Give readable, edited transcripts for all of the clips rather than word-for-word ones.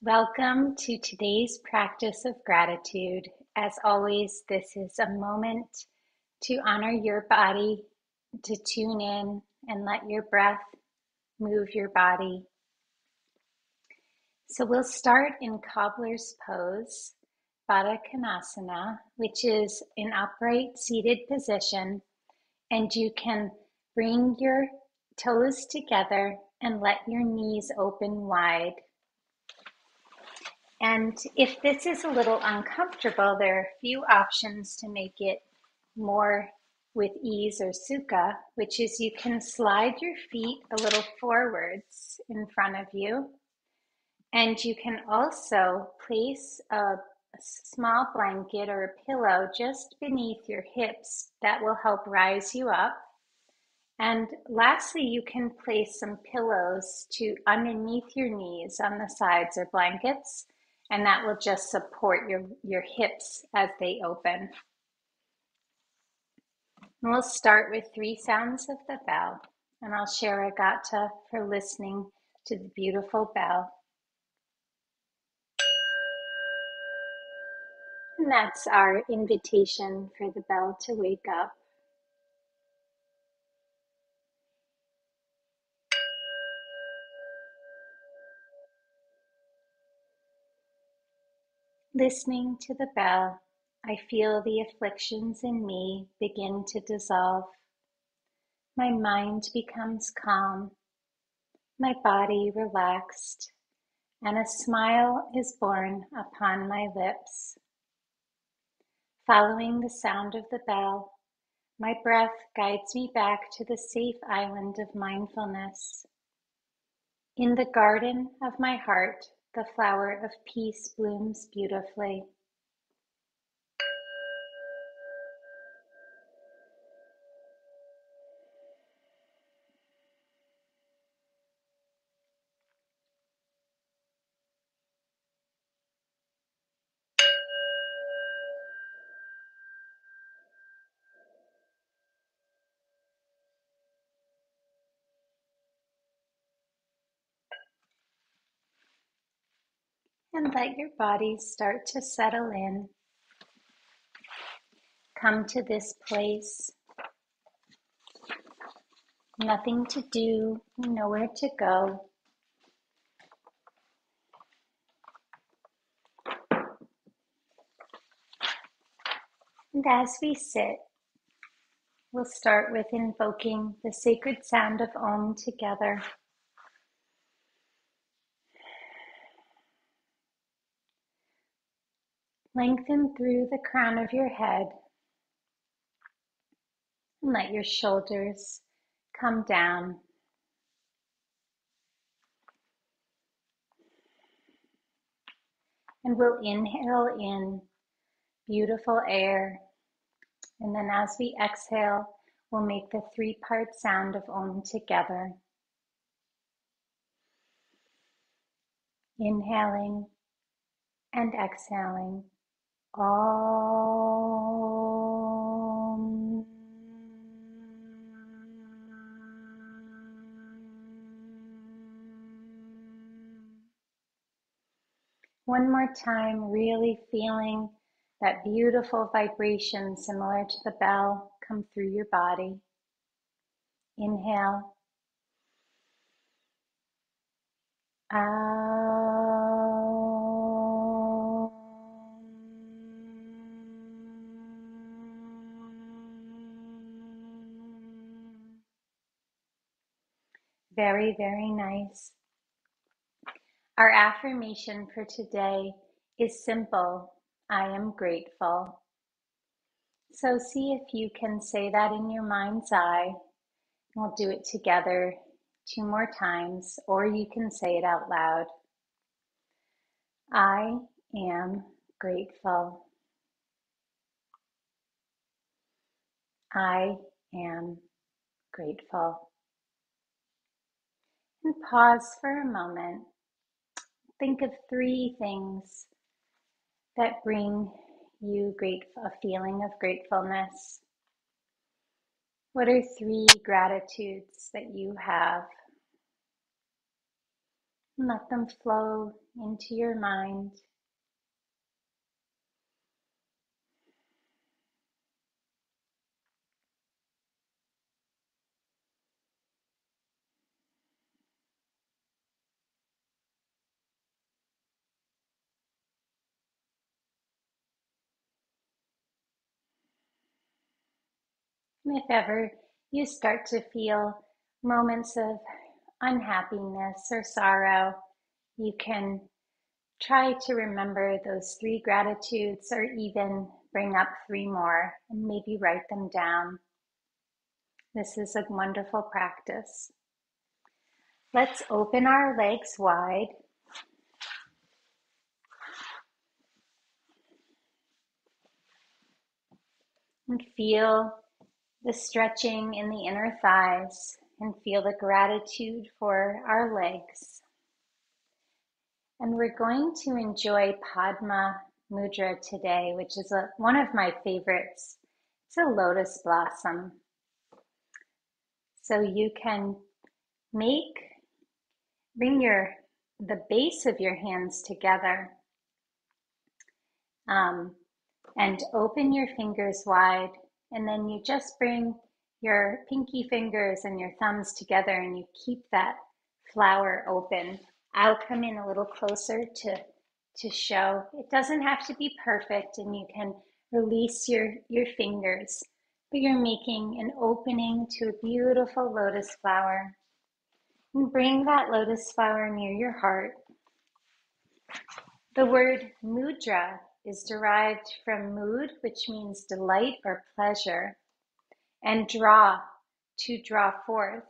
Welcome to today's practice of gratitude. As always, this is a moment to honor your body, to tune in and let your breath move your body. So we'll start in cobbler's pose, Baddha Konasana, which is an upright seated position, and you can bring your toes together and let your knees open wide. And if this is a little uncomfortable, there are a few options to make it more with ease or sukha, which is you can slide your feet a little forwards in front of you. And you can also place a small blanket or a pillow just beneath your hips that will help rise you up. And lastly, you can place some pillows underneath your knees on the sides or blankets, and that will just support your hips as they open. And we'll start with 3 sounds of the bell, and I'll share a gatha for listening to the beautiful bell. And that's our invitation for the bell to wake up. Listening to the bell, I feel the afflictions in me begin to dissolve. My mind becomes calm, my body relaxed, and a smile is born upon my lips. Following the sound of the bell, my breath guides me back to the safe island of mindfulness. In the garden of my heart, the flower of peace blooms beautifully. And let your body start to settle in. Come to this place. Nothing to do, nowhere to go. And as we sit, we'll start with invoking the sacred sound of Om together. Lengthen through the crown of your head and let your shoulders come down. And we'll inhale in beautiful air. And then as we exhale, we'll make the 3-part sound of Om together. Inhaling and exhaling. Om. One more time, really feeling that beautiful vibration similar to the bell come through your body. Inhale. Out. Very, very nice. Our affirmation for today is simple. I am grateful. So see if you can say that in your mind's eye. We'll do it together 2 more times, or you can say it out loud. I am grateful. I am grateful. And pause for a moment. Think of 3 things that bring you a feeling of gratefulness. What are 3 gratitudes that you have? and let them flow into your mind. And if ever you start to feel moments of unhappiness or sorrow, you can try to remember those 3 gratitudes or even bring up 3 more and maybe write them down. This is a wonderful practice. Let's open our legs wide and feel the stretching in the inner thighs and feel the gratitude for our legs. And we're going to enjoy Padma Mudra today, which is one of my favorites. It's a lotus blossom. So you can bring the base of your hands together and open your fingers wide. And then you just bring your pinky fingers and your thumbs together and you keep that flower open. I'll come in a little closer to show. It doesn't have to be perfect, and you can release your fingers, but you're making an opening to a beautiful lotus flower. And bring that lotus flower near your heart. The word mudra is derived from mood, which means delight or pleasure, and to draw forth.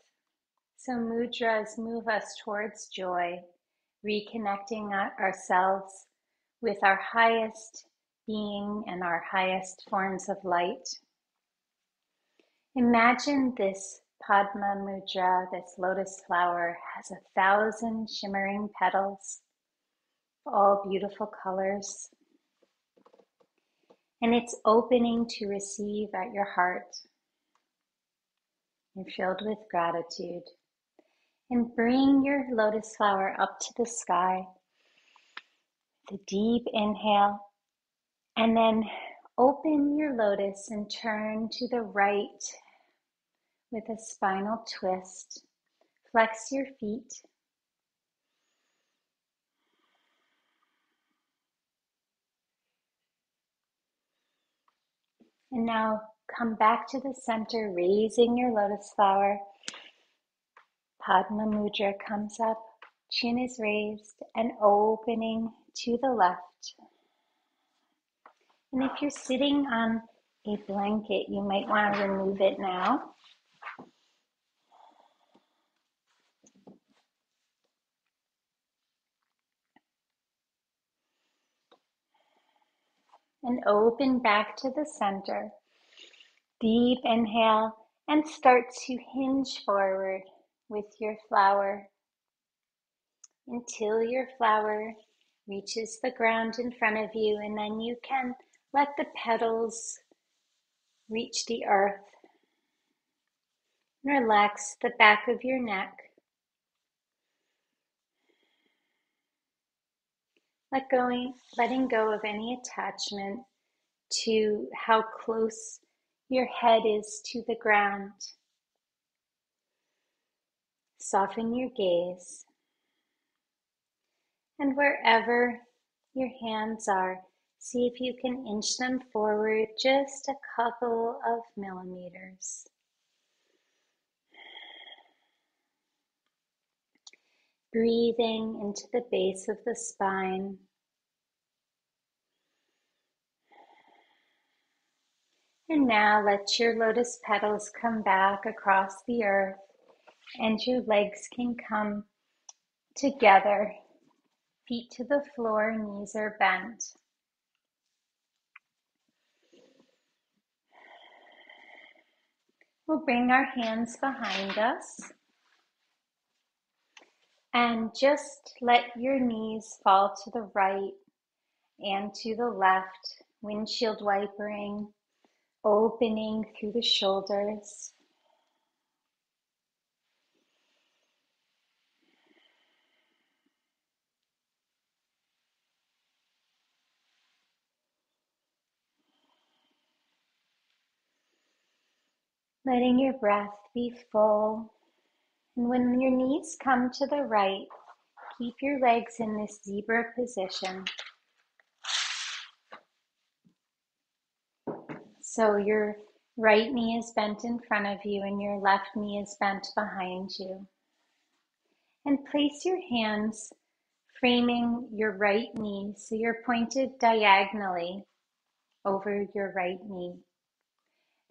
So mudras move us towards joy, reconnecting ourselves with our highest being and our highest forms of light. Imagine this Padma Mudra, this lotus flower, has 1,000 shimmering petals, all beautiful colors, and it's opening to receive at your heart. You're filled with gratitude. And bring your lotus flower up to the sky. The deep inhale, and then open your lotus and turn to the right with a spinal twist. Flex your feet. And now come back to the center, raising your lotus flower. Padma Mudra comes up, chin is raised, and opening to the left. And if you're sitting on a blanket, you might want to remove it now. And open back to the center. Deep inhale and start to hinge forward with your flower until your flower reaches the ground in front of you, and then you can let the petals reach the earth. Relax the back of your neck. Letting go of any attachment to how close your head is to the ground. Soften your gaze. And wherever your hands are, see if you can inch them forward just a couple of millimeters. Breathing into the base of the spine. And now let your lotus petals come back across the earth, and your legs can come together, feet to the floor, knees are bent. We'll bring our hands behind us and just let your knees fall to the right and to the left, windshield wipering, opening through the shoulders. letting your breath be full. And when your knees come to the right, keep your legs in this zebra position. So your right knee is bent in front of you and your left knee is bent behind you. And place your hands framing your right knee so you're pointed diagonally over your right knee.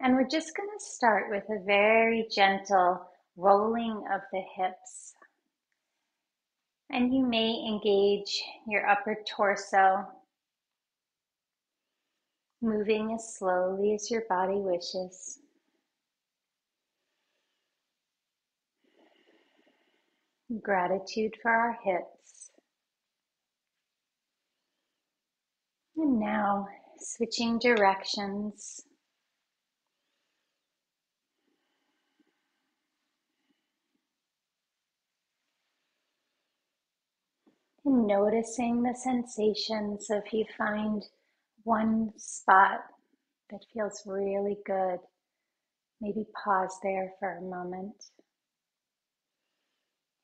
And we're just going to start with a very gentle rolling of the hips. And you may engage your upper torso, moving as slowly as your body wishes. Gratitude for our hips. And now switching directions. And noticing the sensations. So if you find one spot that feels really good, maybe pause there for a moment.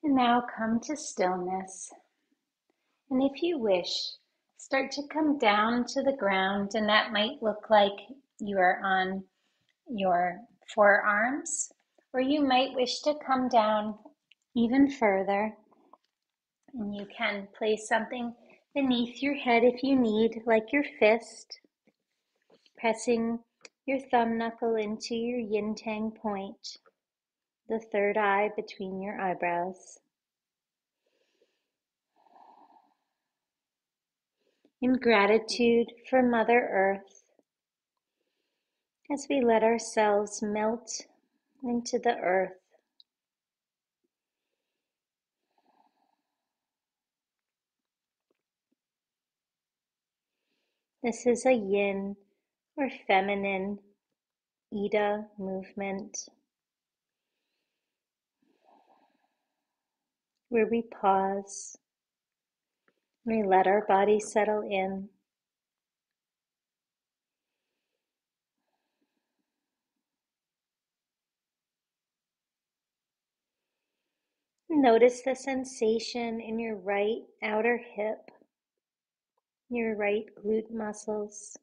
And now come to stillness. And if you wish, start to come down to the ground, and that might look like you are on your forearms, or you might wish to come down even further. And you can place something beneath your head if you need, like your fist, pressing your thumb knuckle into your yin tang point, the third eye between your eyebrows. In gratitude for Mother Earth, as we let ourselves melt into the earth. This is a yin or feminine Ida movement, where we pause, we let our body settle in. Notice the sensation in your right outer hip, your right glute muscles.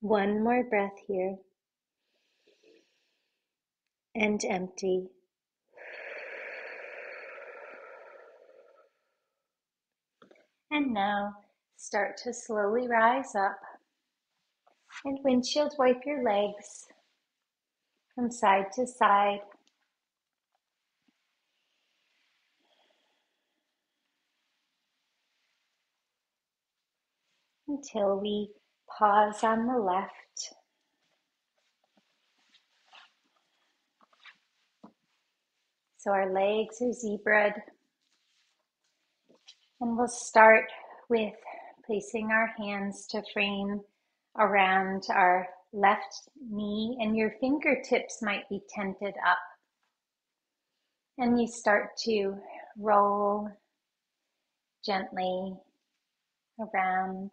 One more breath here, and empty. And now start to slowly rise up and windshield wipe your legs from side to side. Until we pause on the left. So our legs are zebraed. And we'll start with placing our hands to frame around our left knee, and your fingertips might be tented up. And you start to roll gently around.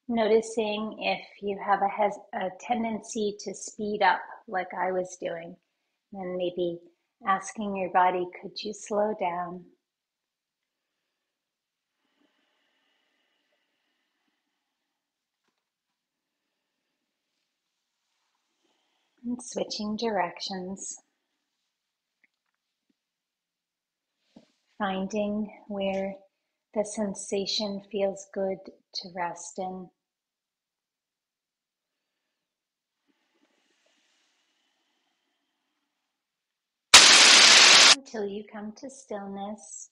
Noticing if you have a tendency to speed up like I was doing, then maybe asking your body, could you slow down? And switching directions. Finding where the sensation feels good to rest in. Until you come to stillness,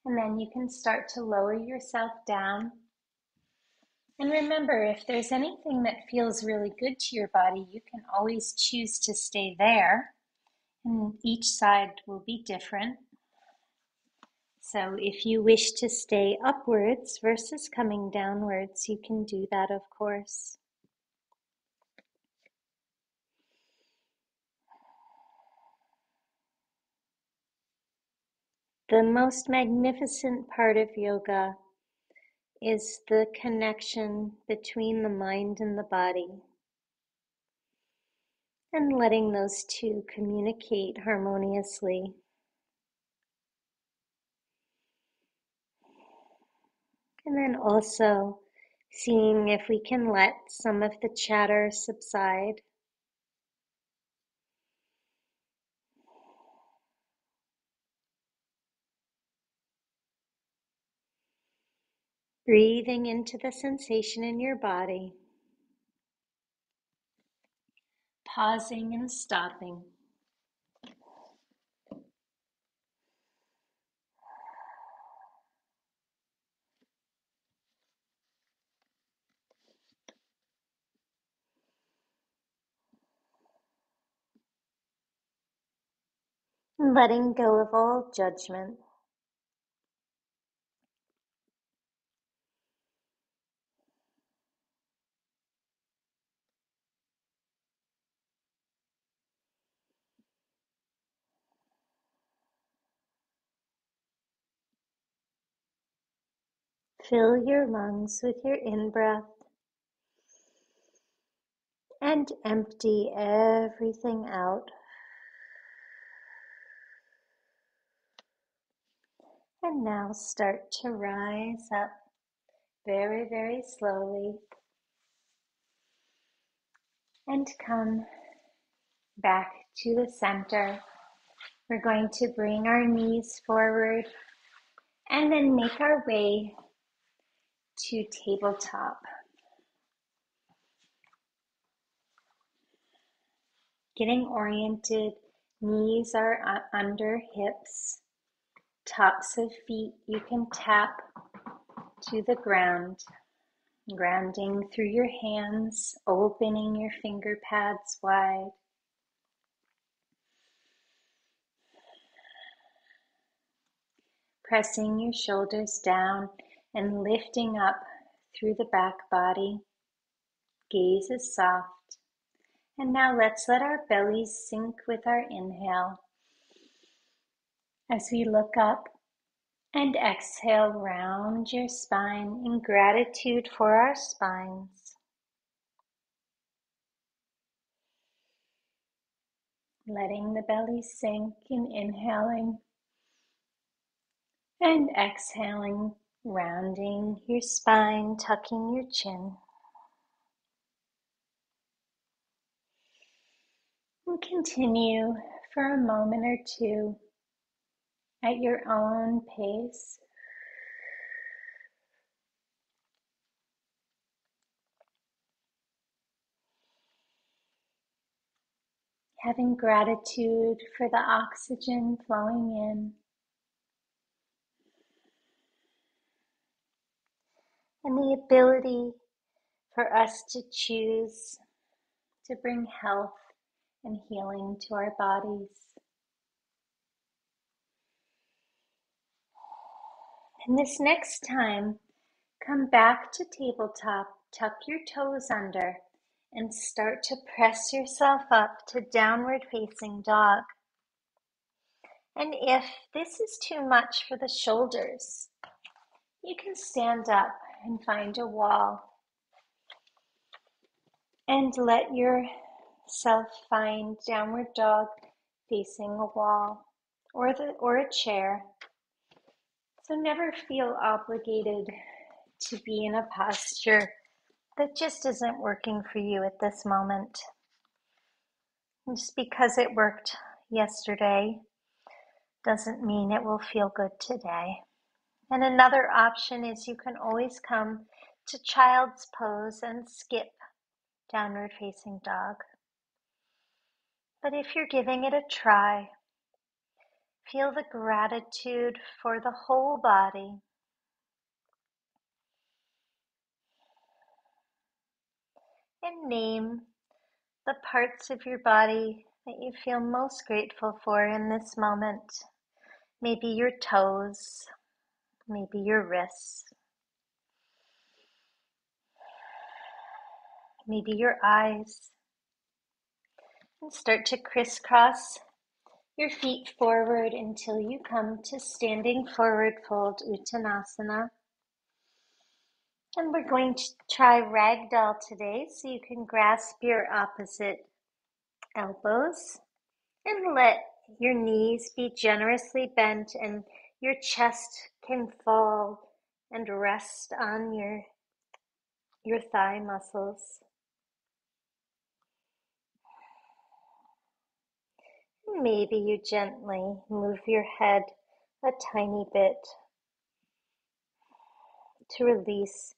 and then you can start to lower yourself down. And remember, if there's anything that feels really good to your body, you can always choose to stay there, and each side will be different. So if you wish to stay upwards versus coming downwards, you can do that, of course. The most magnificent part of yoga is the connection between the mind and the body, and letting those two communicate harmoniously. And then also seeing if we can let some of the chatter subside. Breathing into the sensation in your body, pausing and stopping. Letting go of all judgment. Fill your lungs with your in-breath and empty everything out. And now start to rise up very, very slowly and come back to the center. We're going to bring our knees forward and then make our way to tabletop. Getting oriented, knees are under hips, tops of feet you can tap to the ground, grounding through your hands, opening your finger pads wide. Pressing your shoulders down and lifting up through the back body. Gaze is soft. And now let's let our bellies sink with our inhale as we look up, and exhale, round your spine in gratitude for our spines. Letting the belly sink and inhaling and exhaling, rounding your spine, tucking your chin. And continue for a moment or two at your own pace. Having gratitude for the oxygen flowing in and the ability for us to choose to bring health and healing to our bodies. And this next time, come back to tabletop, tuck your toes under, and start to press yourself up to downward facing dog. And if this is too much for the shoulders, you can stand up and find a wall and let yourself find downward dog facing a wall or a chair. So never feel obligated to be in a posture that just isn't working for you at this moment. Just because it worked yesterday doesn't mean it will feel good today. And another option is you can always come to child's pose and skip downward facing dog. But if you're giving it a try, feel the gratitude for the whole body. And name the parts of your body that you feel most grateful for in this moment. Maybe your toes, maybe your wrists, maybe your eyes. And start to crisscross your feet forward until you come to standing forward fold Uttanasana. And we're going to try ragdoll today, so you can grasp your opposite elbows and let your knees be generously bent and your chest can fall and rest on your thigh muscles. Maybe you gently move your head a tiny bit to release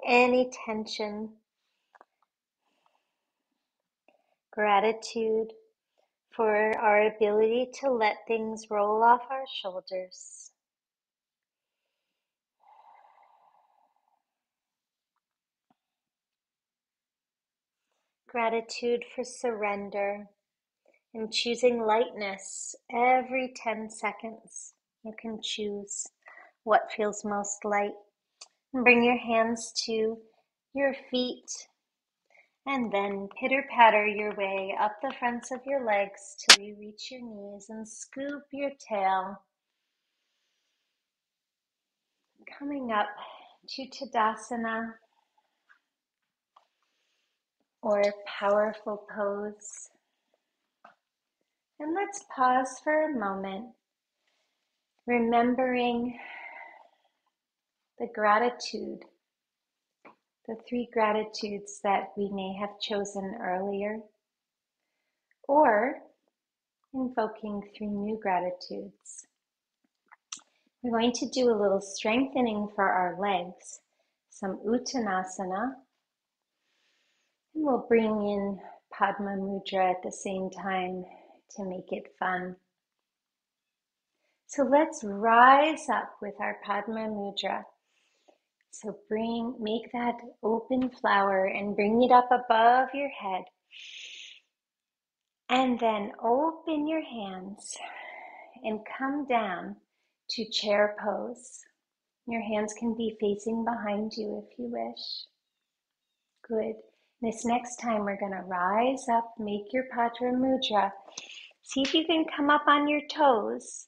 any tension. Gratitude for our ability to let things roll off our shoulders. Gratitude for surrender and choosing lightness every 10 seconds. You can choose what feels most light. And bring your hands to your feet and then pitter-patter your way up the fronts of your legs till you reach your knees and scoop your tail. Coming up to Tadasana, or powerful pose. And let's pause for a moment, remembering the gratitude, the 3 gratitudes that we may have chosen earlier, or invoking 3 new gratitudes. We're going to do a little strengthening for our legs, some Uttanasana, and we'll bring in Padma Mudra at the same time to make it fun. So let's rise up with our Padma Mudra. So make that open flower and bring it up above your head. And then open your hands and come down to chair pose. Your hands can be facing behind you if you wish. Good. This next time we're going to rise up, make your Padma Mudra. See if you can come up on your toes.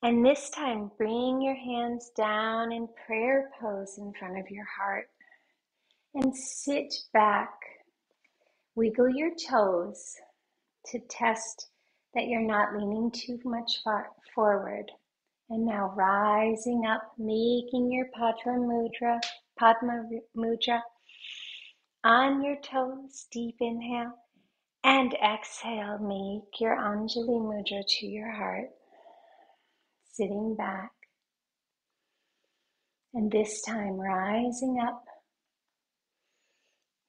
And this time, bring your hands down in prayer pose in front of your heart. And sit back. Wiggle your toes to test that you're not leaning too much forward. And now rising up, making your Padma Mudra on your toes. Deep inhale. And exhale, make your Anjali Mudra to your heart. Sitting back. And this time, rising up,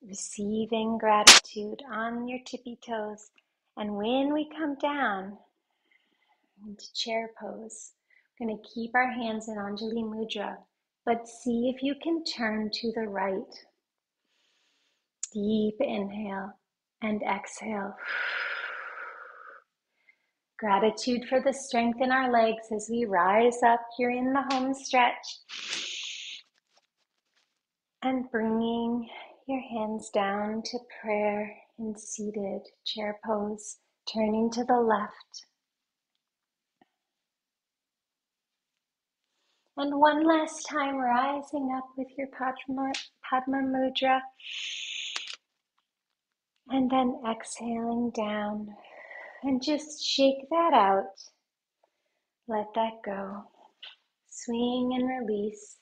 receiving gratitude on your tippy toes. And when we come down into chair pose, we're going to keep our hands in Anjali Mudra, but see if you can turn to the right. Deep inhale and exhale. Gratitude for the strength in our legs as we rise up here in the home stretch. And bringing your hands down to prayer in seated chair pose, turning to the left. And one last time, rising up with your Padma Mudra. And then exhaling down. And just shake that out. Let that go. Swing and release.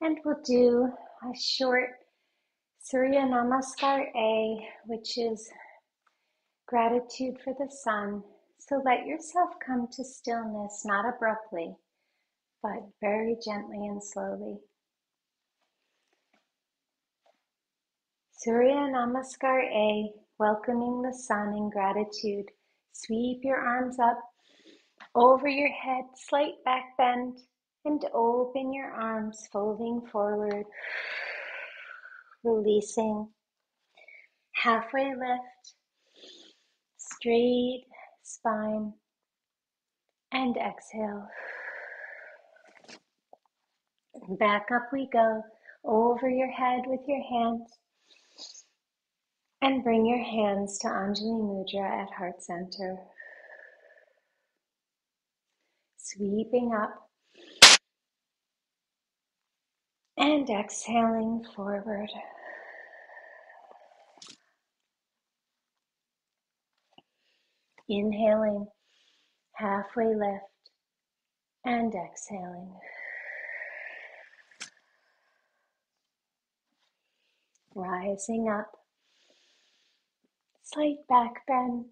And we'll do a short Surya Namaskar A, which is gratitude for the sun. So let yourself come to stillness, not abruptly, but very gently and slowly. Surya Namaskar A, welcoming the sun in gratitude. Sweep your arms up over your head, slight back bend, and open your arms, folding forward, releasing. Halfway lift, straight spine, and exhale. Back up we go, over your head with your hands. And bring your hands to Anjali Mudra at heart center. Sweeping up and exhaling forward. Inhaling, halfway lift, and exhaling. Rising up, slight back bend,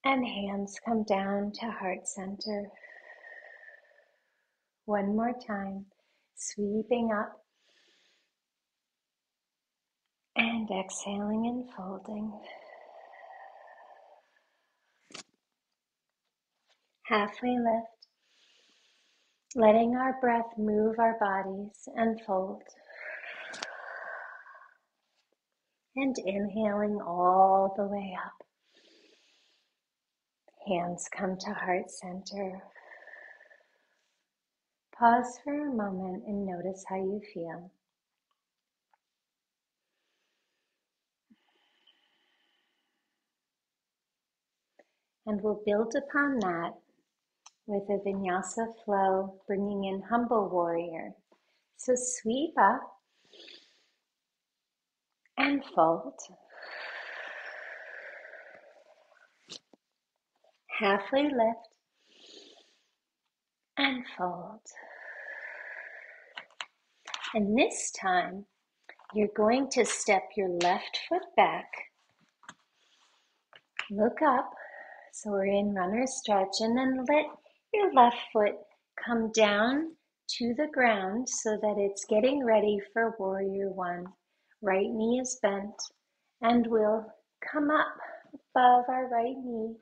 and hands come down to heart center. One more time, sweeping up and exhaling and folding. Halfway lift, letting our breath move our bodies and fold. And inhaling all the way up. Hands come to heart center. Pause for a moment and notice how you feel. And we'll build upon that with a vinyasa flow, bringing in humble warrior. So sweep up and fold. Halfway lift and fold. And this time, you're going to step your left foot back. Look up. So we're in runner's stretch, and then let your left foot come down to the ground so that it's getting ready for warrior one. Right knee is bent, and we'll come up above our right knee,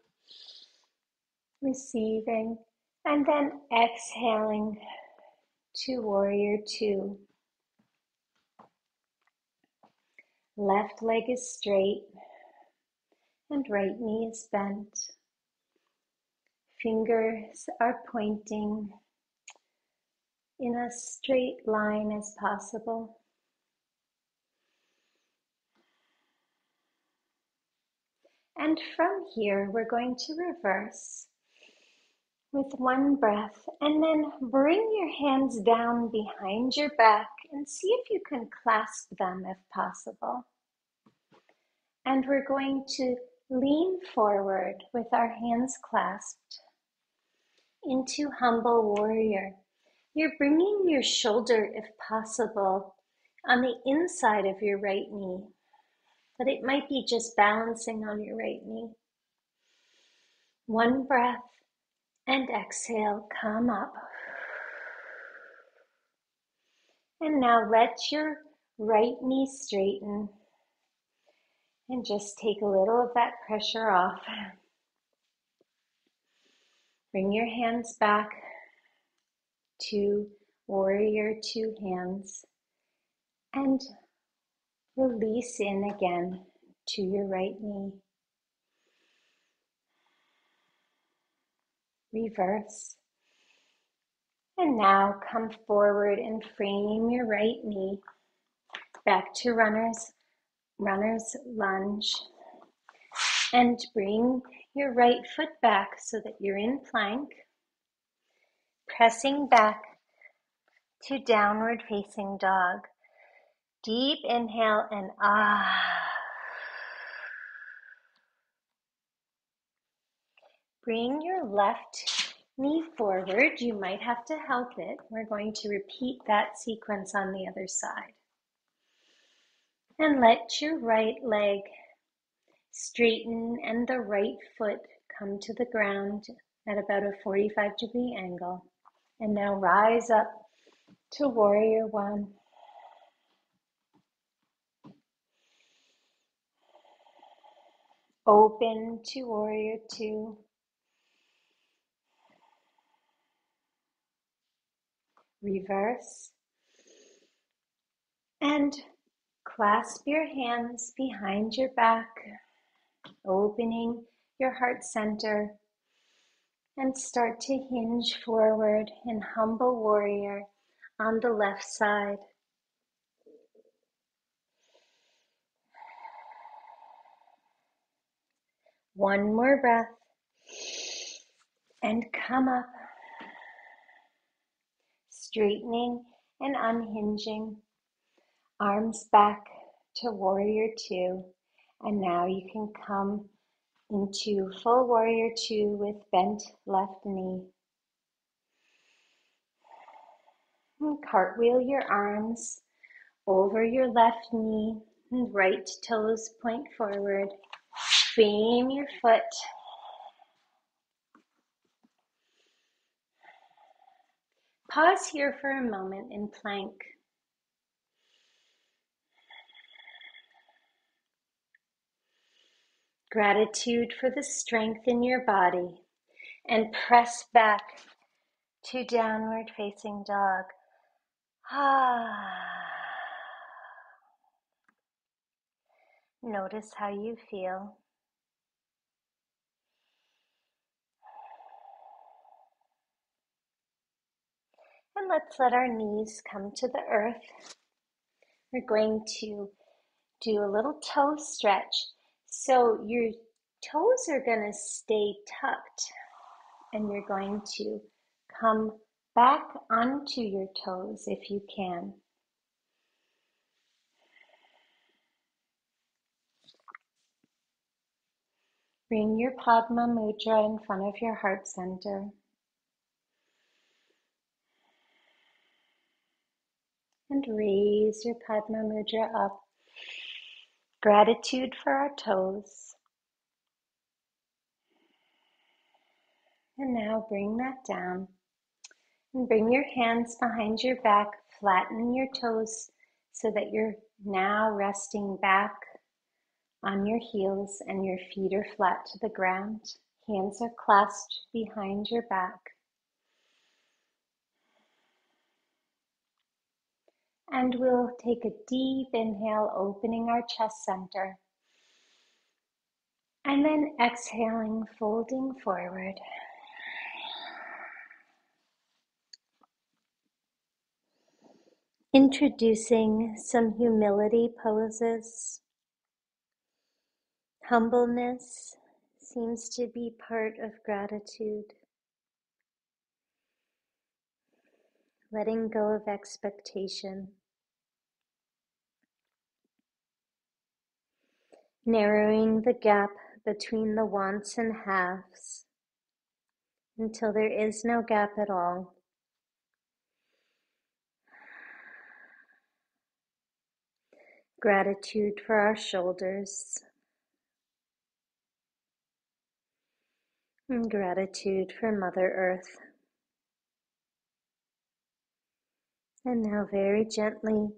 receiving, and then exhaling to warrior two. Left leg is straight, and right knee is bent. Fingers are pointing in a straight line as possible. And from here, we're going to reverse with one breath, and then bring your hands down behind your back and see if you can clasp them if possible. And we're going to lean forward with our hands clasped into humble warrior. You're bringing your shoulder, if possible, on the inside of your right knee, but it might be just balancing on your right knee. One breath and exhale, come up. And now let your right knee straighten and just take a little of that pressure off. Bring your hands back to warrior two hands and release in again to your right knee. Reverse. And now come forward and frame your right knee back to runner's lunge. And bring your right foot back so that you're in plank. Pressing back to downward facing dog. Deep inhale and Bring your left knee forward. You might have to help it. We're going to repeat that sequence on the other side. And let your right leg straighten and the right foot come to the ground at about a 45-degree angle. And now rise up to warrior one. Open to warrior two. Reverse. And clasp your hands behind your back, opening your heart center, and start to hinge forward in humble warrior on the left side. One more breath. And come up, straightening and unhinging. Arms back to warrior two. And now you can come into full warrior two with bent left knee. And cartwheel your arms over your left knee and right toes point forward. Beam your foot. Pause here for a moment in plank. Gratitude for the strength in your body, and press back to downward facing dog. Notice how you feel. And let's let our knees come to the earth. We're going to do a little toe stretch. So your toes are going to stay tucked, and you're going to come back onto your toes if you can. Bring your Padma Mudra in front of your heart center. And raise your Padma Mudra up. Gratitude for our toes. And now bring that down. And bring your hands behind your back. Flatten your toes so that you're now resting back on your heels and your feet are flat to the ground. Hands are clasped behind your back. And we'll take a deep inhale, opening our chest center. And then exhaling, folding forward. Introducing some humility poses. Humbleness seems to be part of gratitude. Letting go of expectation. Narrowing the gap between the wants and haves until there is no gap at all. Gratitude for our shoulders. And gratitude for Mother Earth. And now very gently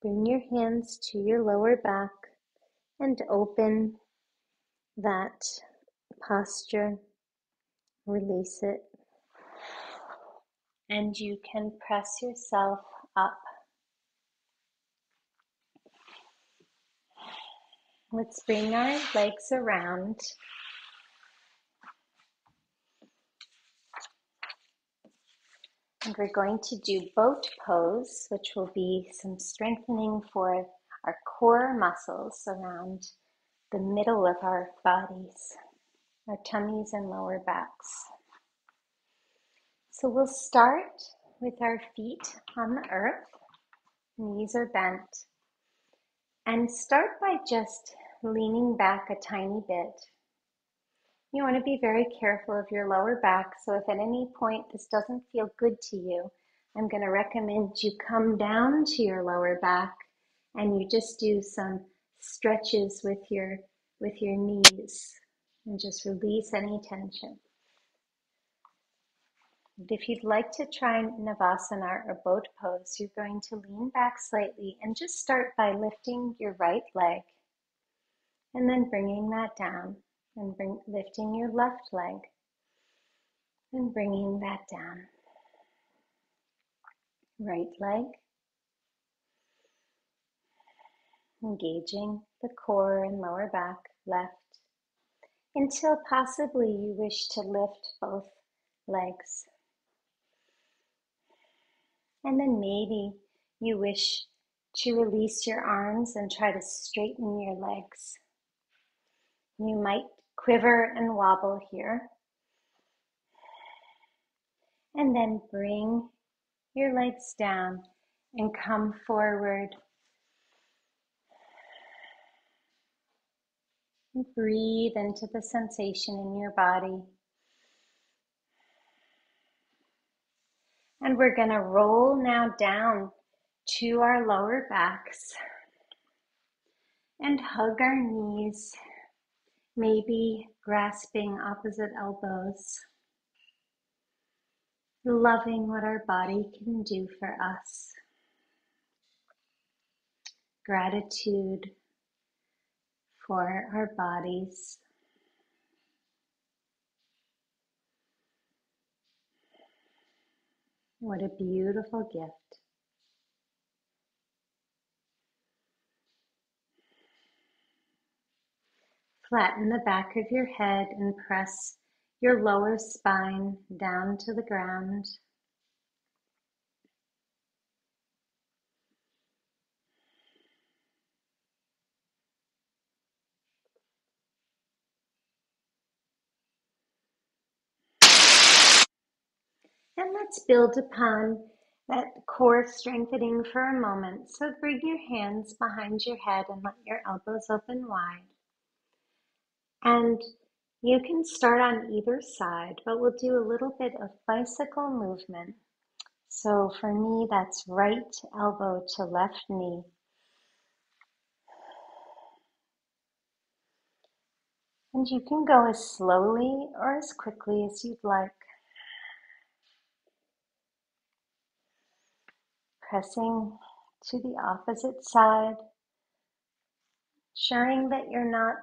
bring your hands to your lower back and open that posture. Release it. And you can press yourself up. Let's bring our legs around. And we're going to do boat pose, which will be some strengthening for our core muscles around the middle of our bodies, our tummies and lower backs. So we'll start with our feet on the earth, knees are bent, and start by just leaning back a tiny bit. You want to be very careful of your lower back, so if at any point this doesn't feel good to you, I'm going to recommend you come down to your lower back and you just do some stretches with your knees and just release any tension. And if you'd like to try Navasana or boat pose, you're going to lean back slightly and just start by lifting your right leg and then bringing that down and lifting your left leg and bringing that down. Right leg, engaging the core and lower back, left, until possibly you wish to lift both legs. And then maybe you wish to release your arms and try to straighten your legs. You might quiver and wobble here. And then bring your legs down and come forward. And breathe into the sensation in your body. And we're going to roll now down to our lower backs and hug our knees, maybe grasping opposite elbows, loving what our body can do for us. Gratitude for our bodies. What a beautiful gift. Flatten the back of your head and press your lower spine down to the ground. And let's build upon that core strengthening for a moment. So bring your hands behind your head and let your elbows open wide. And you can start on either side, but we'll do a little bit of bicycle movement. So for me, that's right elbow to left knee. And you can go as slowly or as quickly as you'd like. Pressing to the opposite side, ensuring that you're not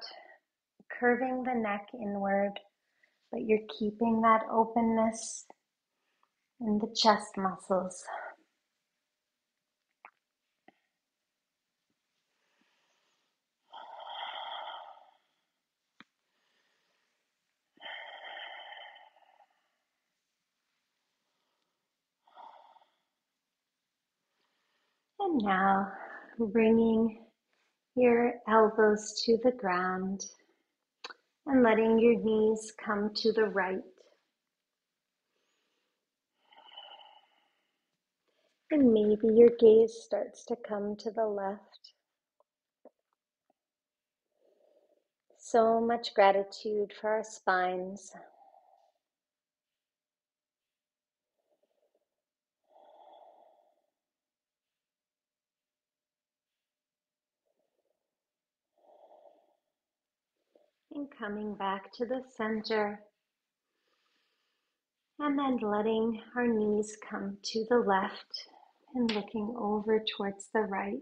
curving the neck inward, but you're keeping that openness in the chest muscles. And now bringing your elbows to the ground and letting your knees come to the right. And maybe your gaze starts to come to the left. So much gratitude for our spines. And coming back to the center. And then letting our knees come to the left and looking over towards the right.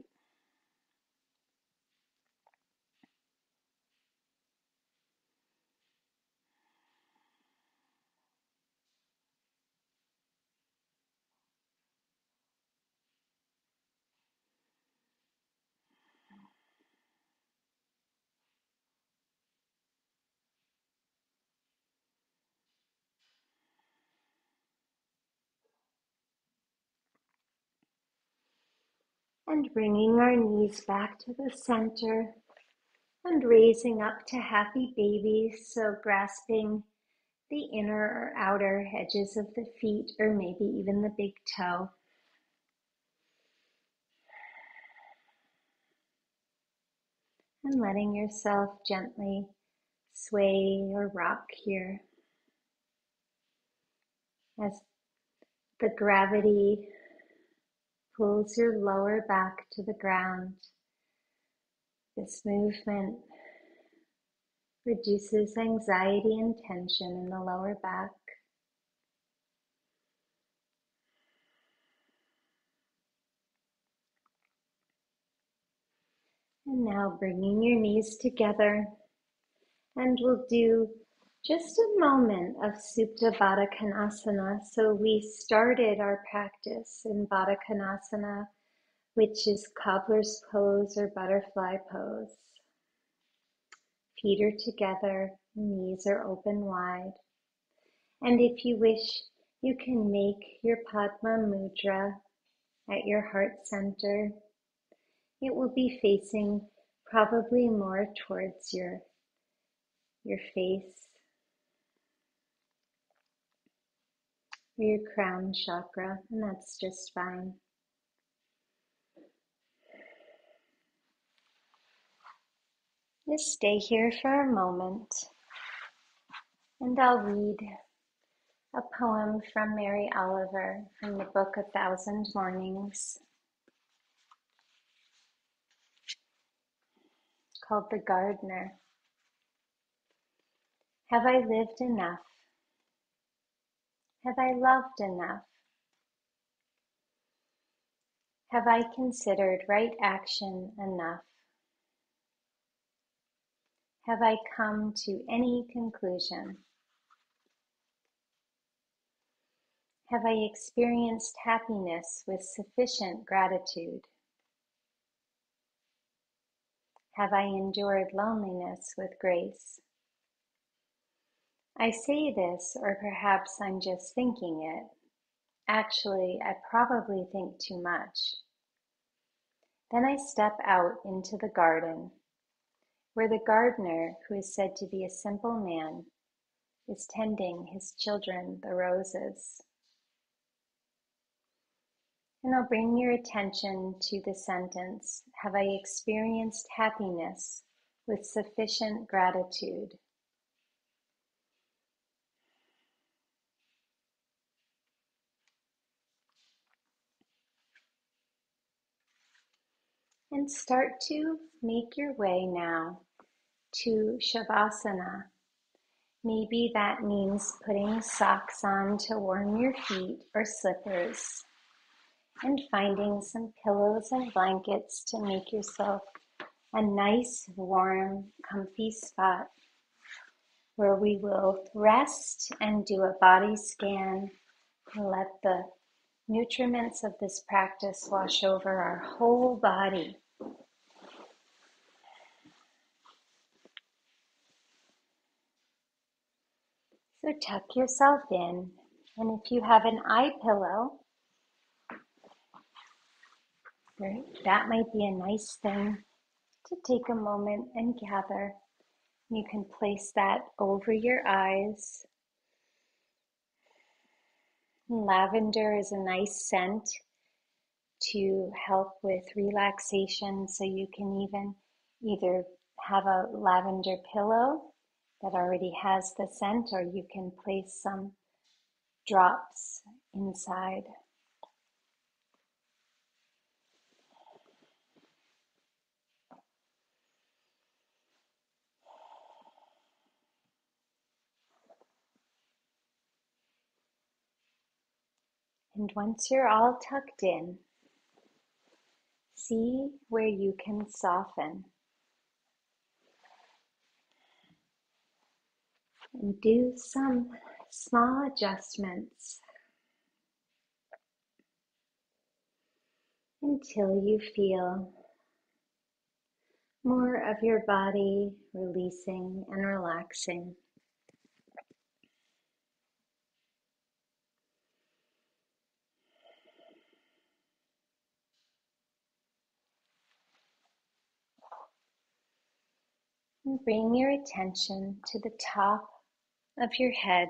And bringing our knees back to the center and raising up to happy baby. So grasping the inner or outer edges of the feet, or maybe even the big toe. And letting yourself gently sway or rock here as the gravity pulls your lower back to the ground. This movement reduces anxiety and tension in the lower back. And now bringing your knees together, and we'll do just a moment of Supta Baddha Konasana. So we started our practice in Baddha Konasana, which is cobbler's pose or butterfly pose. Feet are together, knees are open wide. And if you wish, you can make your Padma Mudra at your heart center. It will be facing probably more towards your your face, or your crown chakra, and that's just fine. Just stay here for a moment, and I'll read a poem from Mary Oliver from the book A Thousand Mornings called The Gardener. Have I lived enough? Have I loved enough? Have I considered right action enough? Have I come to any conclusion? Have I experienced happiness with sufficient gratitude? Have I endured loneliness with grace? I say this, or perhaps I'm just thinking it. Actually, I probably think too much. Then I step out into the garden, where the gardener, who is said to be a simple man, is tending his children, the roses. And I'll bring your attention to the sentence, have I experienced happiness with sufficient gratitude? And start to make your way now to Shavasana. Maybe that means putting socks on to warm your feet or slippers, and finding some pillows and blankets to make yourself a nice, warm, comfy spot where we will rest and do a body scan and let the nutriments of this practice wash over our whole body. So tuck yourself in, and if you have an eye pillow, right, that might be a nice thing to take a moment and gather. You can place that over your eyes. Lavender is a nice scent to help with relaxation, so you can even either have a lavender pillow that already has the scent, or you can place some drops inside. And once you're all tucked in, see where you can soften and do some small adjustments until you feel more of your body releasing and relaxing. And bring your attention to the top of your head,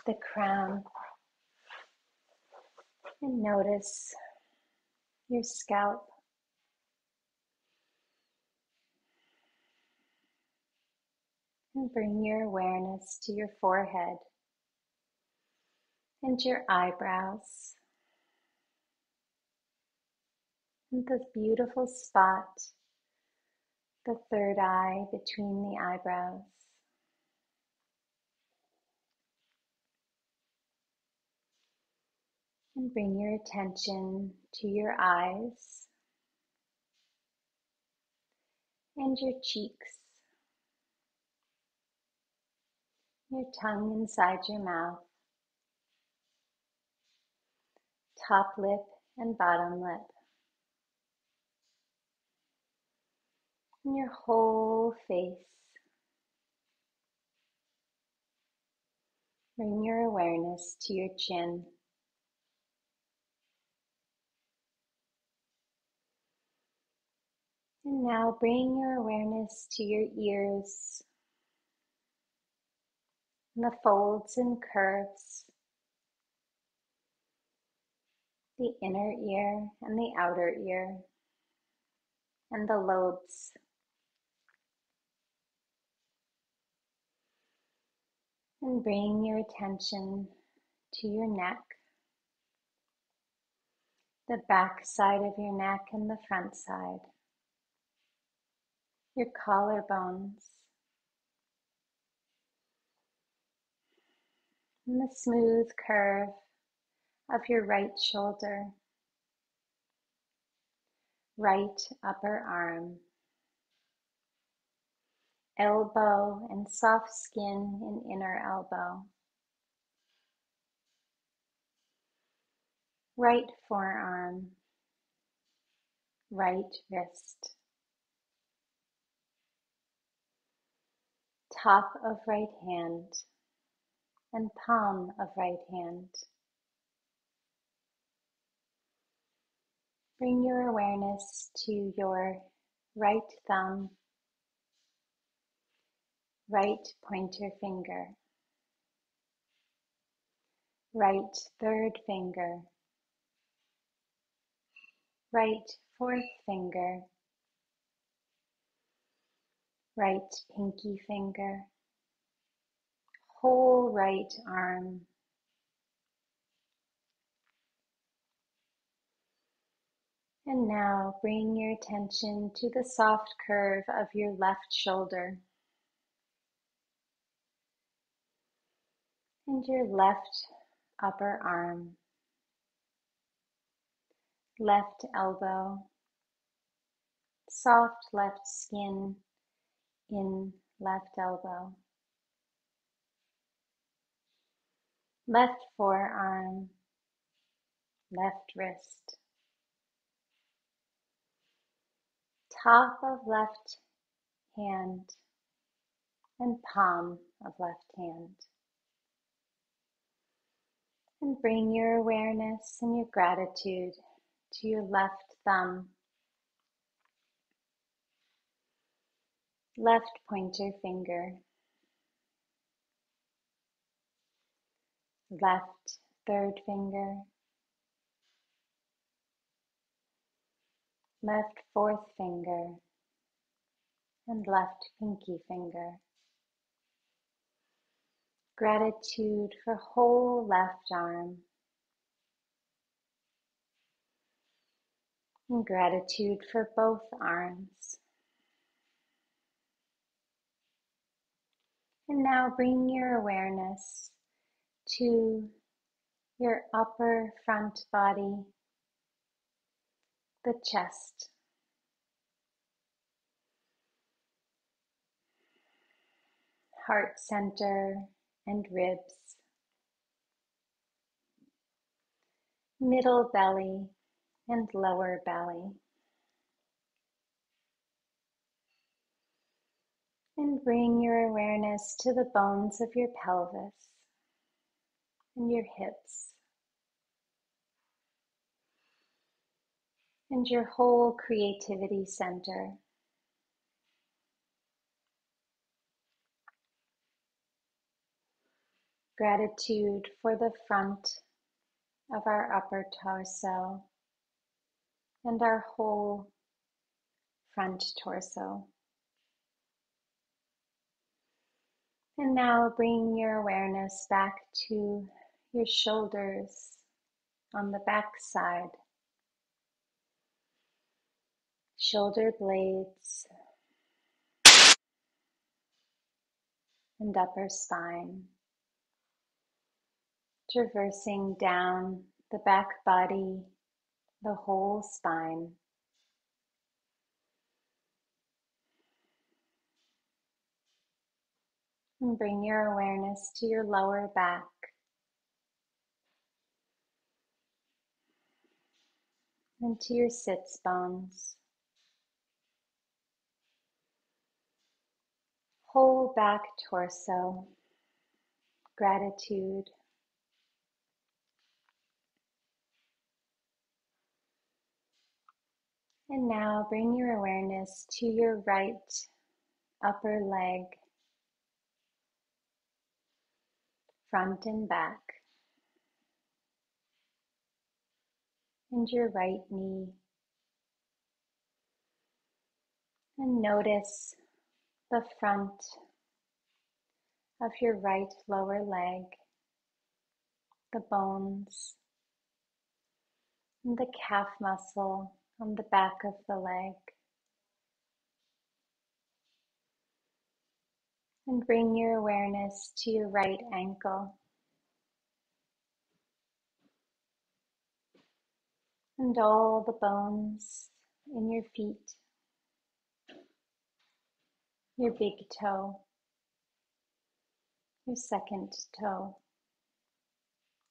the crown, and notice your scalp. And bring your awareness to your forehead and your eyebrows, and the beautiful spot, the third eye between the eyebrows. And bring your attention to your eyes and your cheeks, your tongue inside your mouth, top lip and bottom lip, and your whole face. Bring your awareness to your chin. And now bring your awareness to your ears, and the folds and curves, the inner ear and the outer ear, and the lobes. And bring your attention to your neck, the back side of your neck and the front side, your collarbones, and the smooth curve of your right shoulder, right upper arm, elbow and soft skin in inner elbow, right forearm, right wrist, top of right hand, and palm of right hand. Bring your awareness to your right thumb, right pointer finger, right third finger, right fourth finger, right pinky finger, whole right arm, and now bring your attention to the soft curve of your left shoulder and your left upper arm, left elbow, soft left skin in left elbow, left forearm, left wrist, top of left hand, and palm of left hand. And bring your awareness and your gratitude to your left thumb, left pointer finger, left third finger, left fourth finger, and left pinky finger. Gratitude for whole left arm, and gratitude for both arms. And now bring your awareness to your upper front body, the chest, heart center and ribs, middle belly and lower belly. And bring your awareness to the bones of your pelvis and your hips and your whole creativity center. Gratitude for the front of our upper torso and our whole front torso. And now bring your awareness back to your shoulders on the back side, shoulder blades and upper spine, traversing down the back body, the whole spine. And bring your awareness to your lower back, and to your sits bones. Whole back torso, gratitude. And now bring your awareness to your right upper leg, front and back, and your right knee. And notice the front of your right lower leg, the bones, and the calf muscle on the back of the leg. And bring your awareness to your right ankle and all the bones in your feet, your big toe, your second toe,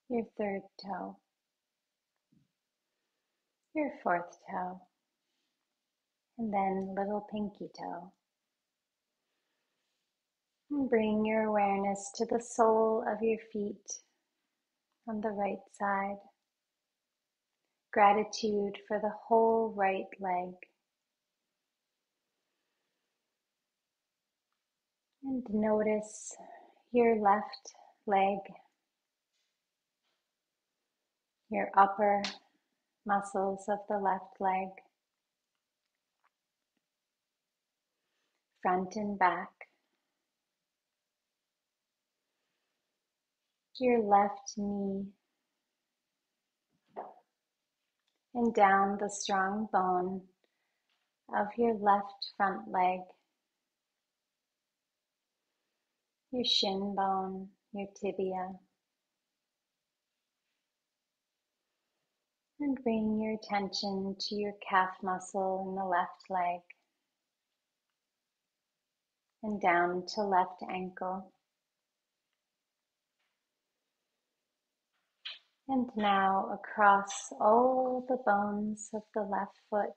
your third toe, your fourth toe, and then little pinky toe. And bring your awareness to the sole of your feet on the right side. Gratitude for the whole right leg. And notice your left leg, your upper muscles of the left leg, front and back, your left knee, and down the strong bone of your left front leg, your shin bone, your tibia, and bring your attention to your calf muscle in the left leg, and down to left ankle. And now across all the bones of the left foot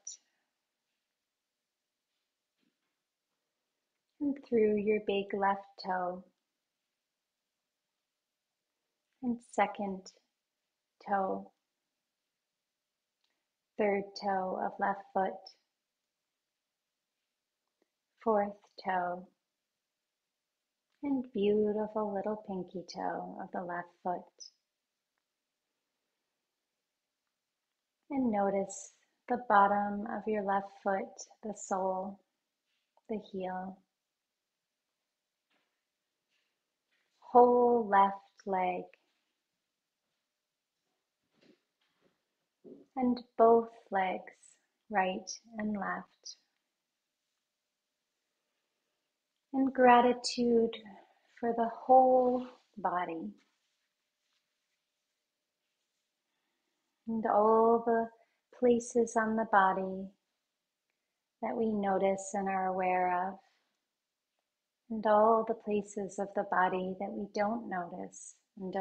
and through your big left toe and second toe, third toe of left foot, fourth toe, and beautiful little pinky toe of the left foot. And notice the bottom of your left foot, the sole, the heel, whole left leg, and both legs, right and left. And gratitude for the whole body and all the places on the body that we notice and are aware of, and all the places of the body that we don't notice and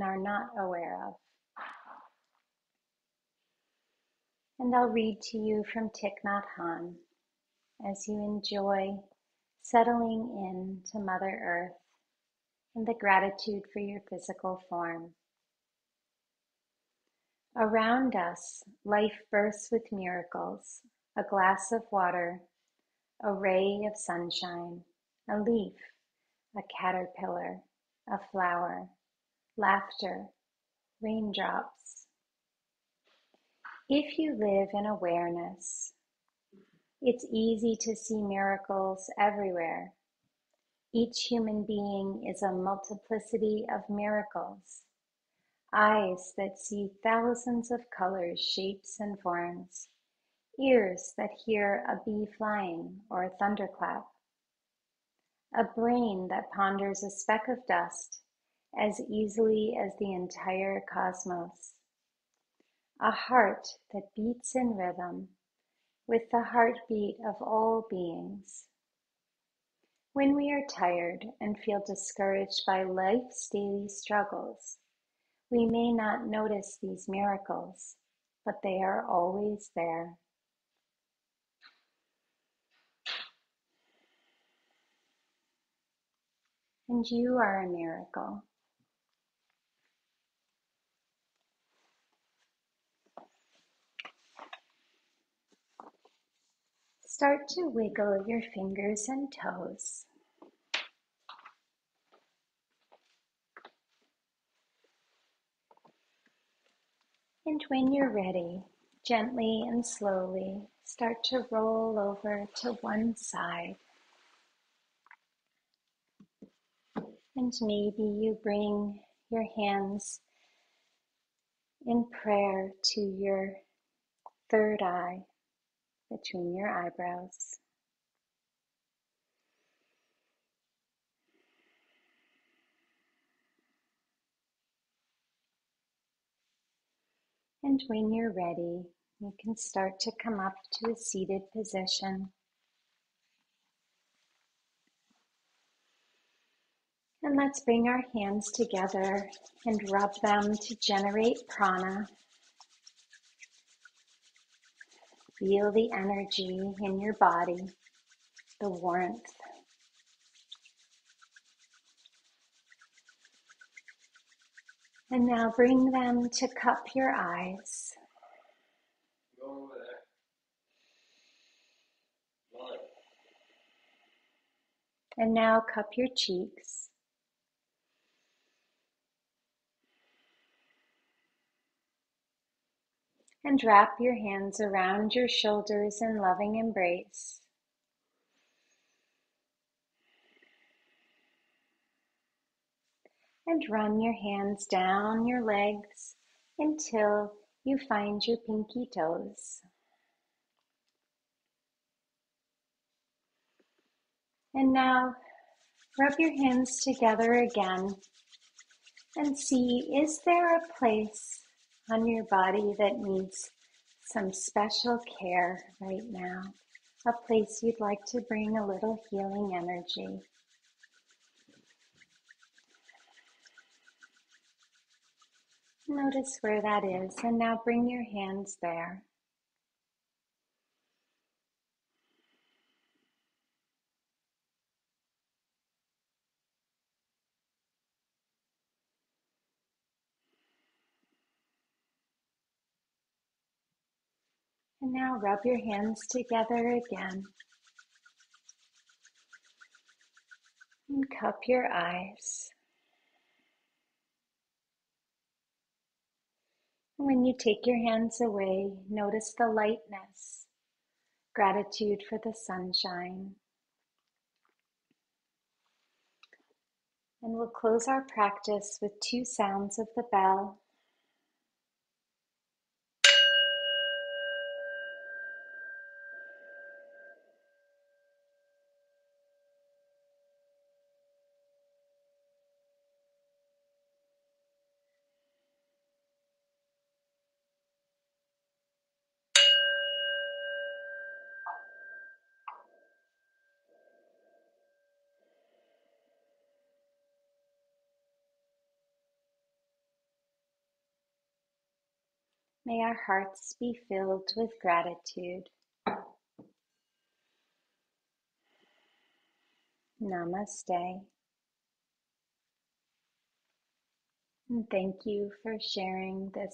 are not aware of. And I'll read to you from Thich Nhat Hanh as you enjoy settling in to Mother Earth and the gratitude for your physical form. Around us, life bursts with miracles, a glass of water, a ray of sunshine, a leaf, a caterpillar, a flower, laughter, raindrops. If you live in awareness, it's easy to see miracles everywhere. Each human being is a multiplicity of miracles. Eyes that see thousands of colors, shapes, and forms. Ears that hear a bee flying or a thunderclap. A brain that ponders a speck of dust as easily as the entire cosmos. A heart that beats in rhythm with the heartbeat of all beings. When we are tired and feel discouraged by life's daily struggles, we may not notice these miracles, but they are always there. And you are a miracle. start to wiggle your fingers and toes. And when you're ready, gently and slowly start to roll over to one side. And maybe you bring your hands in prayer to your third eye between your eyebrows. And when you're ready, you can start to come up to a seated position. And let's bring our hands together and rub them to generate prana. Feel the energy in your body, the warmth. And now bring them to cup your eyes. And now cup your cheeks. And wrap your hands around your shoulders in loving embrace. And run your hands down your legs until you find your pinky toes. And now rub your hands together again and see, is there a place on your body that needs some special care right now? A place you'd like to bring a little healing energy. Notice where that is, and now bring your hands there. And now rub your hands together again. And cup your eyes. And when you take your hands away, notice the lightness, gratitude for the sunshine. And we'll close our practice with 2 sounds of the bell. May our hearts be filled with gratitude. Namaste. And thank you for sharing this